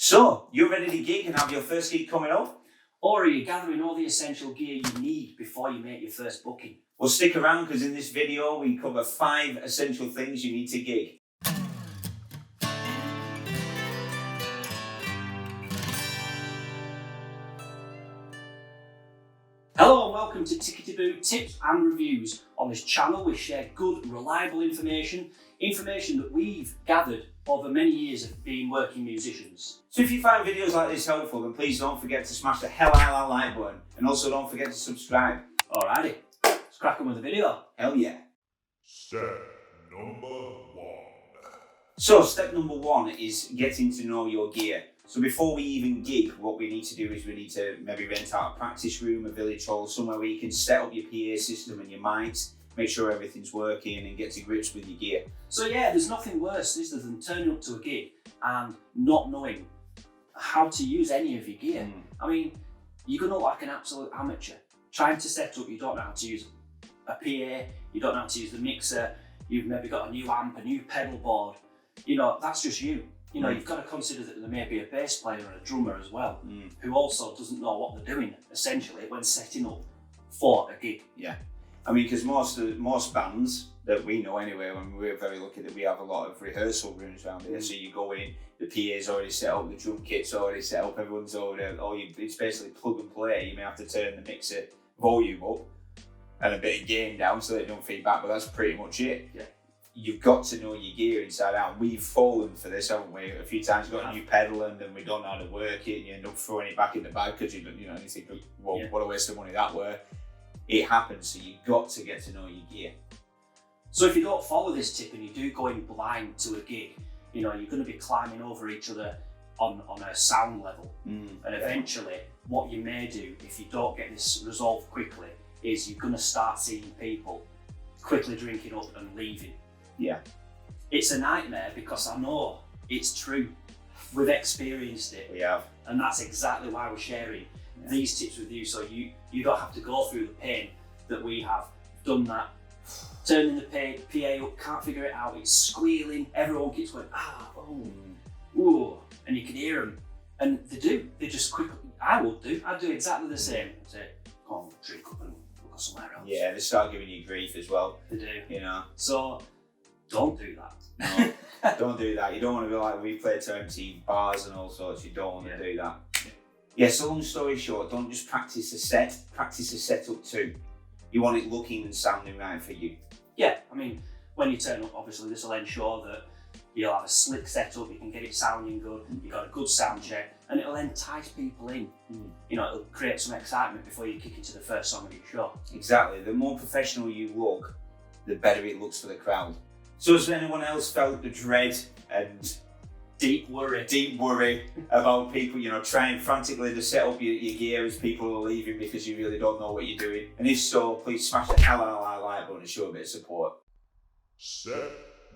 So, you're ready to gig and have your first gig coming up? Or are you gathering all the essential gear you need before you make your first booking? Well, stick around because in this video we cover 5 essential things you need to gig. Hello and welcome to Tickety tips and reviews. On this channel we share good, reliable information that we've gathered over many years of being working musicians. So if you find videos like this helpful, then please don't forget to smash the hell out of that like button. And also don't forget to subscribe. Alrighty, let's crack on with the video. Hell yeah. Step number 1. So step number 1 is getting to know your gear. So before we even gig, what we need to do is we need to maybe rent out a practice room, a village hall, somewhere where you can set up your PA system and your mics, make sure everything's working and get to grips with your gear. So yeah, there's nothing worse, is there, than turning up to a gig and not knowing how to use any of your gear. I mean, you're going to look like an absolute amateur. Trying to set up, you don't know how to use a PA, you don't know how to use the mixer, you've maybe got a new amp, a new pedal board. You know, that's just you. You know, you've got to consider that there may be a bass player and a drummer as well, who also doesn't know what they're doing, essentially, when setting up for a gig. Yeah. I mean, because most bands that we know anyway, I mean, we're very lucky that we have a lot of rehearsal rooms around here. So you go in, the PA's already set up, the drum kit's already set up, everyone's already, it's basically plug and play. You may have to turn the mixer volume up and a bit of gain down so they don't feed back, but that's pretty much it. Yeah. You've got to know your gear inside out. We've fallen for this, haven't we? A few times got a new pedal and then we don't know how to work it and you end up throwing it back in the bag because you think, well, what a waste of money that were. It happens, so you've got to get to know your gear. So if you don't follow this tip and you do go in blind to a gig, you know, you're going to be climbing over each other on a sound level. And eventually, what you may do, if you don't get this resolved quickly, is you're going to start seeing people quickly drinking up and leaving. Yeah. It's a nightmare because I know it's true. We've experienced it. We have. And that's exactly why we're sharing these tips with you, so you don't have to go through the pain that we have. Done that, turning the PA up, can't figure it out, it's squealing, everyone keeps going, ooh, and you can hear them. And they just quickly, I'd do exactly the same. I'd say, come on, drink up and we'll go somewhere else. Yeah, they start giving you grief as well. They do. You know. So, don't do that. No, don't do that. You don't want to be like, we play to empty bars and all sorts, you don't want to do that. Yeah, so long story short, don't just practice a set, practice a setup too. You want it looking and sounding right for you. Yeah, I mean, when you turn up, obviously this will ensure that you'll have a slick setup, you can get it sounding good, you've got a good sound check, and it'll entice people in. You know, it'll create some excitement before you kick into the first song of your show. Exactly. The more professional you look, the better it looks for the crowd. So has anyone else felt the dread and deep worry about people, you know, trying frantically to set up your gear as people are leaving because you really don't know what you're doing? And if so, please smash the hell out of that like button and show a bit of support. Step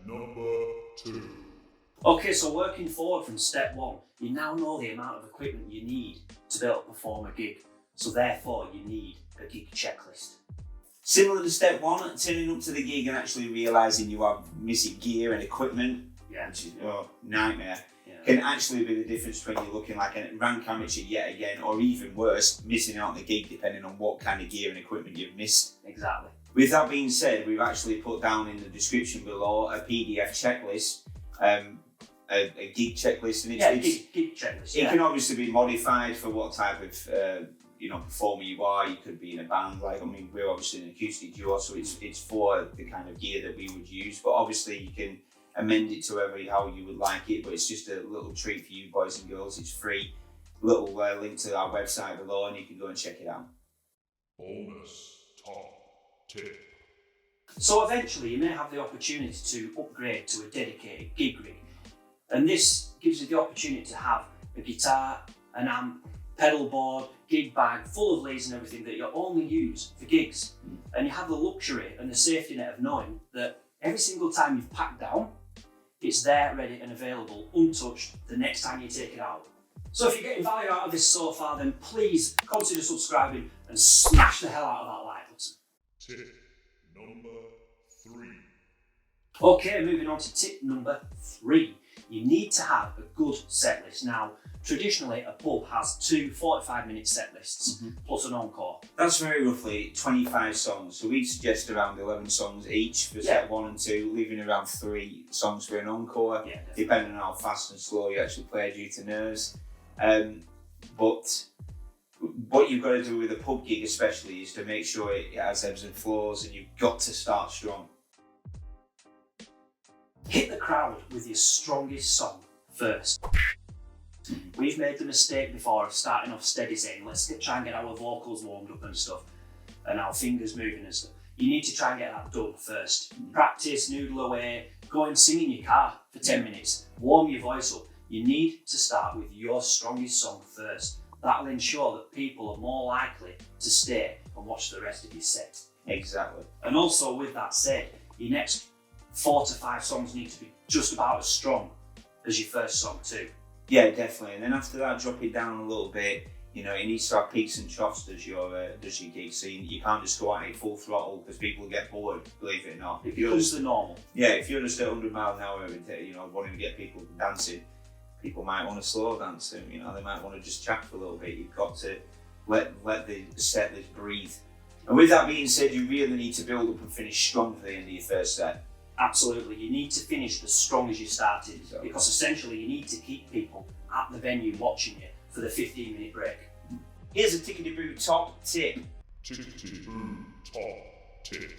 number 2. Okay, so working forward from step 1, you now know the amount of equipment you need to be able to perform a gig. So therefore, you need a gig checklist. Similar to step 1, turning up to the gig and actually realising you have missing gear and equipment, which is nightmare, can actually be the difference between you looking like a rank amateur yet again, or even worse, missing out on the gig depending on what kind of gear and equipment you've missed. Exactly. With that being said, we've actually put down in the description below a PDF checklist, a gig checklist, and gig checklist. It can obviously be modified for what type of performer you are. You could be in a band, we're obviously an acoustic duo, so it's for the kind of gear that we would use. But obviously you can amend it to how you would like it. But it's just a little treat for you boys and girls. It's free. Little link to our website below, and you can go and check it out. Bonus top tip. So eventually you may have the opportunity to upgrade to a dedicated gig rig. And this gives you the opportunity to have a guitar, an amp, pedal board, gig bag, full of leads and everything that you only use for gigs. And you have the luxury and the safety net of knowing that every single time you've packed down, it's there, ready and available, untouched, the next time you take it out. So if you're getting value out of this so far, then please consider subscribing and smash the hell out of that like button. Tip number 3. Okay, moving on to tip number 3. you need to have a good set list. Now, traditionally, a pub has 2 45-minute set lists plus an encore. That's very roughly 25 songs. So we'd suggest around 11 songs each for set 1 and 2, leaving around 3 songs for an encore, depending on how fast and slow you actually play due to nerves. But what you've got to do with a pub gig especially is to make sure it has ebbs and flows, and you've got to start strong. Hit the crowd with your strongest song first. We've made the mistake before of starting off steady saying, let's try and get our vocals warmed up and stuff, and our fingers moving and stuff. You need to try and get that done first. Practice, noodle away, go and sing in your car for 10 minutes, warm your voice up. You need to start with your strongest song first. That'll ensure that people are more likely to stay and watch the rest of your set. Exactly. And also with that said, your next 4 to 5 songs need to be just about as strong as your first song too. Yeah, definitely. And then after that, drop it down a little bit. You know, it needs to have peaks and troughs as your gig. So you can't just go at it full throttle because people get bored, believe it or not. It becomes the normal. Yeah, if you're just at 100 miles an hour, you know, wanting to get people dancing, people might want to slow dance and, you know, they might want to just chat for a little bit. You've got to let the set list breathe. And with that being said, you really need to build up and finish strong for the end of your first set. Absolutely, you need to finish as strong as you started, because essentially you need to keep people at the venue watching you for the 15-minute break. Here's a Tickety top tip. Tickety top tip.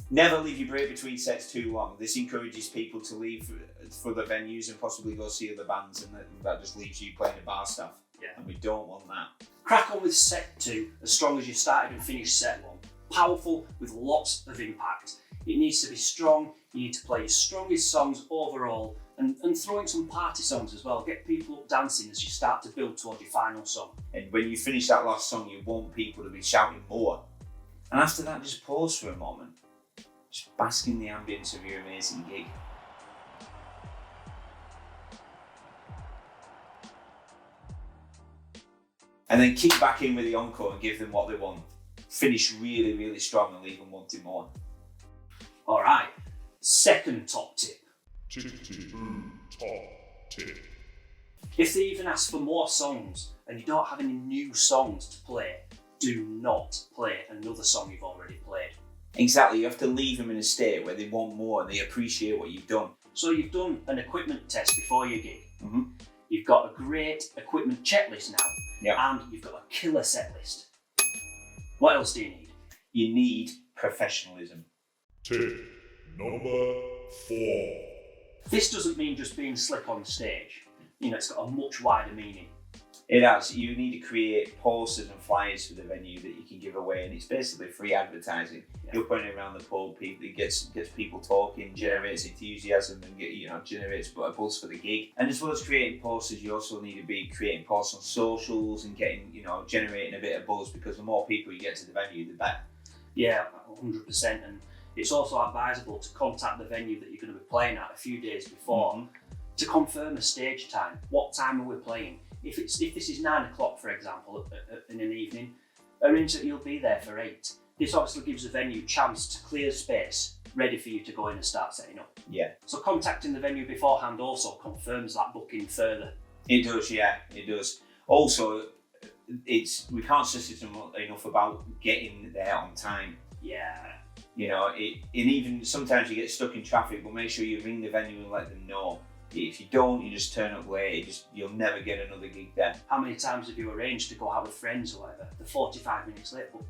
Never leave your break between sets too long. This encourages people to leave for the venues and possibly go see other bands, and that just leaves you playing the bar stuff. Yeah. And we don't want that. Crack on with set 2 as strong as you started and finish set 1. Powerful with lots of impact. It needs to be strong, you need to play your strongest songs overall and throw in some party songs as well. Get people up dancing as you start to build toward your final song. And when you finish that last song, you want people to be shouting more. And after that, just pause for a moment. Just bask in the ambience of your amazing gig. And then kick back in with the encore and give them what they want. Finish really, really strong and leave them wanting more. All right, second top tip. Tickety top tip. If they even ask for more songs and you don't have any new songs to play, do not play another song you've already played. Exactly, you have to leave them in a state where they want more and they appreciate what you've done. So you've done an equipment test before your gig. You've got a great equipment checklist now, and you've got a killer set list. What else do you need? You need professionalism. Tip number 4. This doesn't mean just being slick on stage. You know, it's got a much wider meaning. It has. You need to create posters and flyers for the venue that you can give away, and it's basically free advertising. You're putting it around the pub, it gets people talking, generates enthusiasm, and generates a buzz for the gig. And as well as creating posters, you also need to be creating posts on socials and generating a bit of buzz, because the more people you get to the venue, the better. Yeah, 100%. And it's also advisable to contact the venue that you're going to be playing at a few days before to confirm a stage time. What time are we playing? If this is 9 o'clock, for example, in an evening, arrange that you'll be there for 8. This obviously gives the venue a chance to clear space, ready for you to go in and start setting up. Yeah. So contacting the venue beforehand also confirms that booking further. It does, yeah, it does. Also, we can't stress it enough about getting there on time. Yeah. You know, and even sometimes you get stuck in traffic, but make sure you ring the venue and let them know. If you don't, you just turn up late, you'll never get another gig there. How many times have you arranged to go out with friends or whatever? They're 45 minutes late, but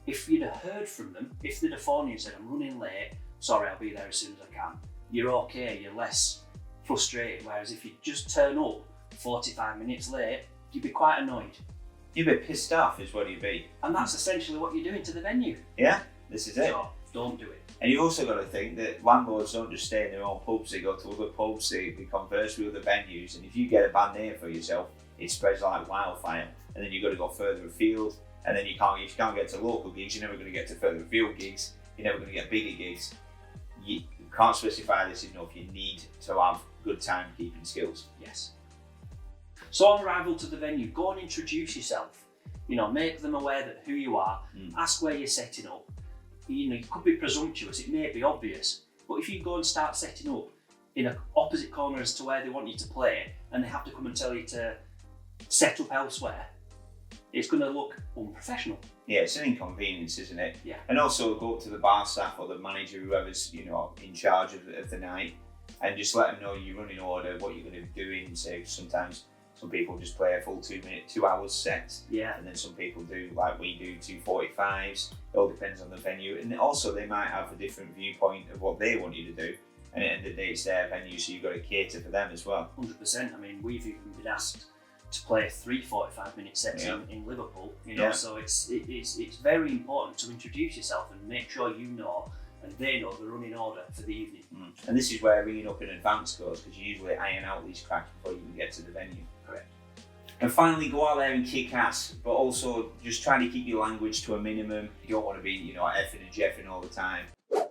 if you'd have heard from them, if they'd have phoned you and said, I'm running late, sorry, I'll be there as soon as I can, you're okay, you're less frustrated. Whereas if you just turn up 45 minutes late, you'd be quite annoyed. You'd be pissed off is what you'd be. And that's essentially what you're doing to the venue. Yeah, this is it. So, don't do it. And you've also got to think that landlords don't just stay in their own pubs, they go to other pubs, they converse with other venues, and if you get a bad name for yourself, it spreads like wildfire, and then you've got to go further afield, and then if you can't get to local gigs, you're never going to get to further afield gigs, you're never going to get bigger gigs. You can't specify this enough, you need to have good timekeeping skills. Yes. So on arrival to the venue, go and introduce yourself. You know, make them aware that who you are, ask where you're setting up. You know, you could be presumptuous, it may be obvious, but if you go and start setting up, in an opposite corner as to where they want you to play, and they have to come and tell you to set up elsewhere, it's going to look unprofessional. Yeah, it's an inconvenience, isn't it? Yeah. And also go up to the bar staff or the manager, whoever's in charge of the night, and just let them know your running order, what you're going to be doing. So sometimes some people just play a full 2 hours set. Yeah. And then some people do, like we do, 2:45s. It all depends on the venue. And also they might have a different viewpoint of what they want you to do. And at the end of the day, it's their venue, so you've got to cater for them as well. 100%. I mean, we've even been asked to play 3 45-minute sets in Liverpool, so it's very important to introduce yourself and make sure you know and they know the running order for the evening. And this is where ringing up in advance goes, because you usually iron out these cracks before you even get to the venue. Correct. And finally, go out there and kick ass, but also just try to keep your language to a minimum. You don't want to be, effing and jeffing all the time. Fuck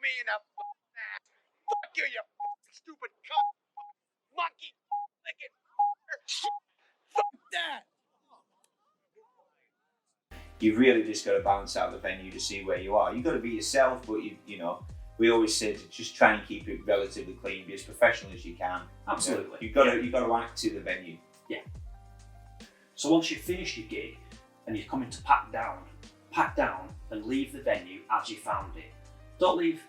me in the ass. Fuck you, you stupid cunt. Monkey licking. Fuck that. You've really just got to balance out the venue to see where you are. You've got to be yourself, but we always say to just try and keep it relatively clean, be as professional as you can. Absolutely. You've got to act to the venue. Yeah. So once you've finished your gig and you're coming to pack down and leave the venue as you found it. Don't leave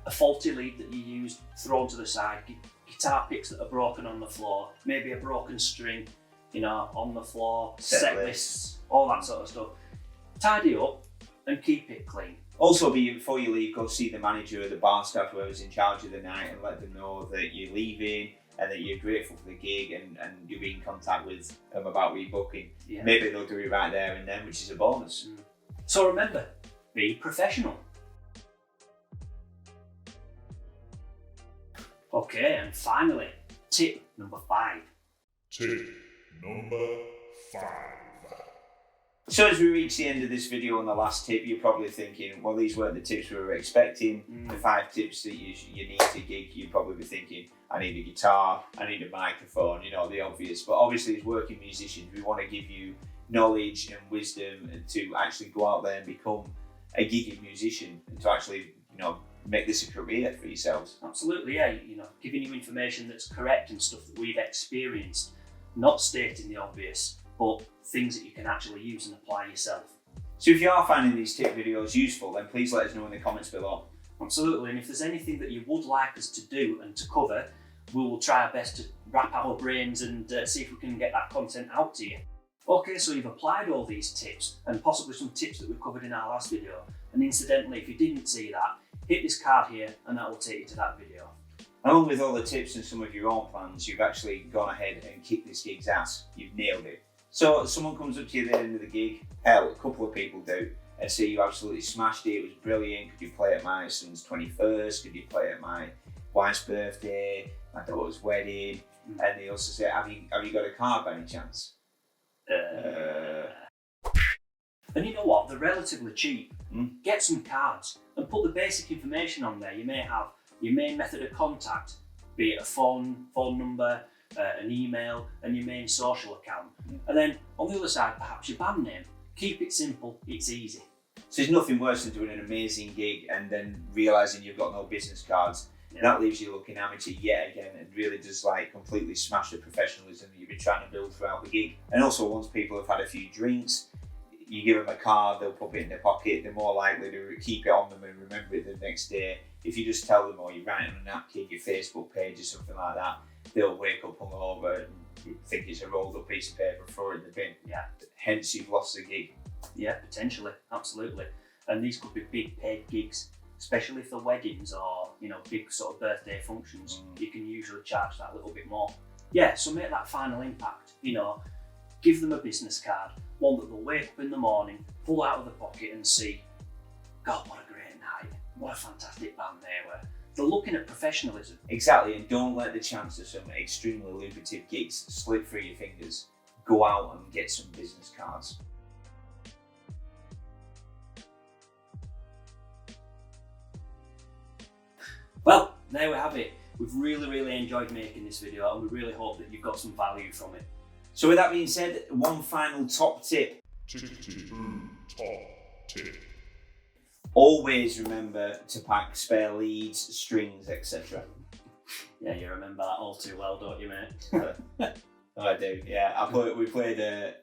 a faulty lead that you used thrown to the side, guitar picks that are broken on the floor, maybe a broken string, on the floor, set lists, all that sort of stuff. Tidy up and keep it clean. Also, before you leave, go see the manager or the bar staff, whoever's in charge of the night, and let them know that you're leaving and that you're grateful for the gig and you'll be in contact with them about rebooking. Yeah. Maybe they'll do it right there and then, which is a bonus. So remember, be professional. Okay, and finally, tip number 5. Tip number 5. So as we reach the end of this video on the last tip, you're probably thinking, well, these weren't the tips we were expecting. The 5 tips that you need to gig, you'd probably be thinking, I need a guitar, I need a microphone, the obvious. But obviously as working musicians, we want to give you knowledge and wisdom to actually go out there and become a gigging musician and to actually, make this a career for yourselves. Absolutely, yeah. Giving you information that's correct and stuff that we've experienced, not stating the obvious, but things that you can actually use and apply yourself. So if you are finding these tip videos useful, then please let us know in the comments below. Absolutely, and if there's anything that you would like us to do and to cover, we will try our best to wrap our brains and see if we can get that content out to you. Okay, so you've applied all these tips and possibly some tips that we've covered in our last video. And incidentally, if you didn't see that, hit this card here and that will take you to that video. Along with all the tips and some of your own plans, you've actually gone ahead and kicked this gig's ass. You've nailed it. So someone comes up to you at the end of the gig, hell, a couple of people do, and say you absolutely smashed it, it was brilliant, could you play at my son's 21st, could you play at my wife's birthday, my daughter's wedding, and they also say, have you got a card by any chance? And you know what, they're relatively cheap. Get some cards and put the basic information on there. You may have your main method of contact, be it a phone number, an email, and your main social account. And then on the other side, perhaps your band name. Keep it simple, it's easy. So there's nothing worse than doing an amazing gig and then realising you've got no business cards. Yeah. That leaves you looking amateur yet again and really does completely smash the professionalism that you've been trying to build throughout the gig. And also once people have had a few drinks, you give them a card, they'll put it in their pocket, they're more likely to keep it on them and remember it the next day. If you just tell them or you write it on a napkin, your Facebook page or something like that, they'll wake up hungover and think it's a rolled up piece of paper and throw it in the bin. Yeah. Hence you've lost the gig. Yeah, potentially, absolutely. And these could be big paid gigs, especially for weddings or big sort of birthday functions. You can usually charge that a little bit more. Yeah, so make that final impact. Give them a business card, one that they'll wake up in the morning, pull out of the pocket and see, God, what a great night, what a fantastic band they were. They're looking at professionalism. Exactly, and don't let the chance of some extremely lucrative gigs slip through your fingers. Go out and get some business cards. Well, there we have it. We've really enjoyed making this video and we really hope that you've got some value from it. So with that being said, one final top tip. Tickety top tip. Always remember to pack spare leads, strings, etc. Yeah, you remember that all too well, don't you, mate? Oh, I do. Yeah, we played a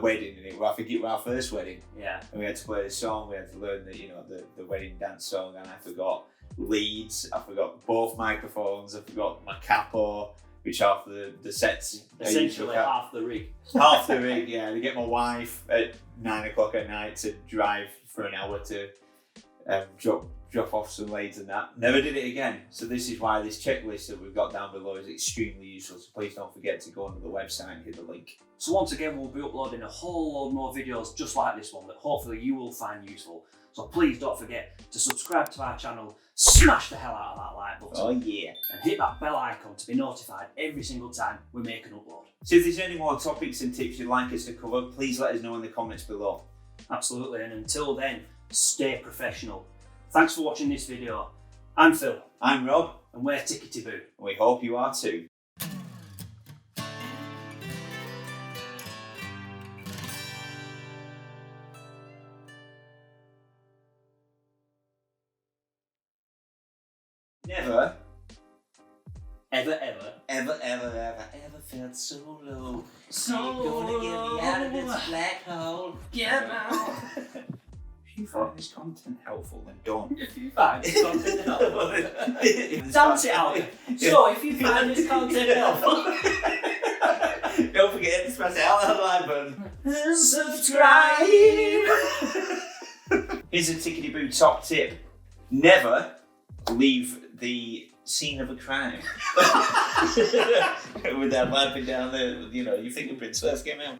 wedding, and I think it was our first wedding. Yeah. And we had to play the song. We had to learn the wedding dance song, and I forgot leads. I forgot both microphones. I forgot my capo, which half the sets. Essentially half the rig. Half the rig, yeah. To get my wife at 9 o'clock at night to drive for an hour to drop off some leads and that. Never did it again. So this is why this checklist that we've got down below is extremely useful. So please don't forget to go onto the website and hit the link. So once again, we'll be uploading a whole load more videos just like this one that hopefully you will find useful. So please don't forget to subscribe to our channel, smash the hell out of that like button. Oh yeah. And hit that bell icon to be notified every single time we make an upload. So if there's any more topics and tips you'd like us to cover, please let us know in the comments below. Absolutely, and until then, stay professional. Thanks for watching this video. I'm Phil. I'm Rob. And we're Tickety Boo. We hope you are too. Never, ever felt so low. So you're gonna get me out of this black hole. Get out. If you find this content helpful, then don't. If you find this content helpful, dance it out. So if you find this content helpful, don't forget to press the like button. Subscribe. Here's a Tickety Boo top tip: never leave the scene of a crime without wiping down your fingerprints first came out.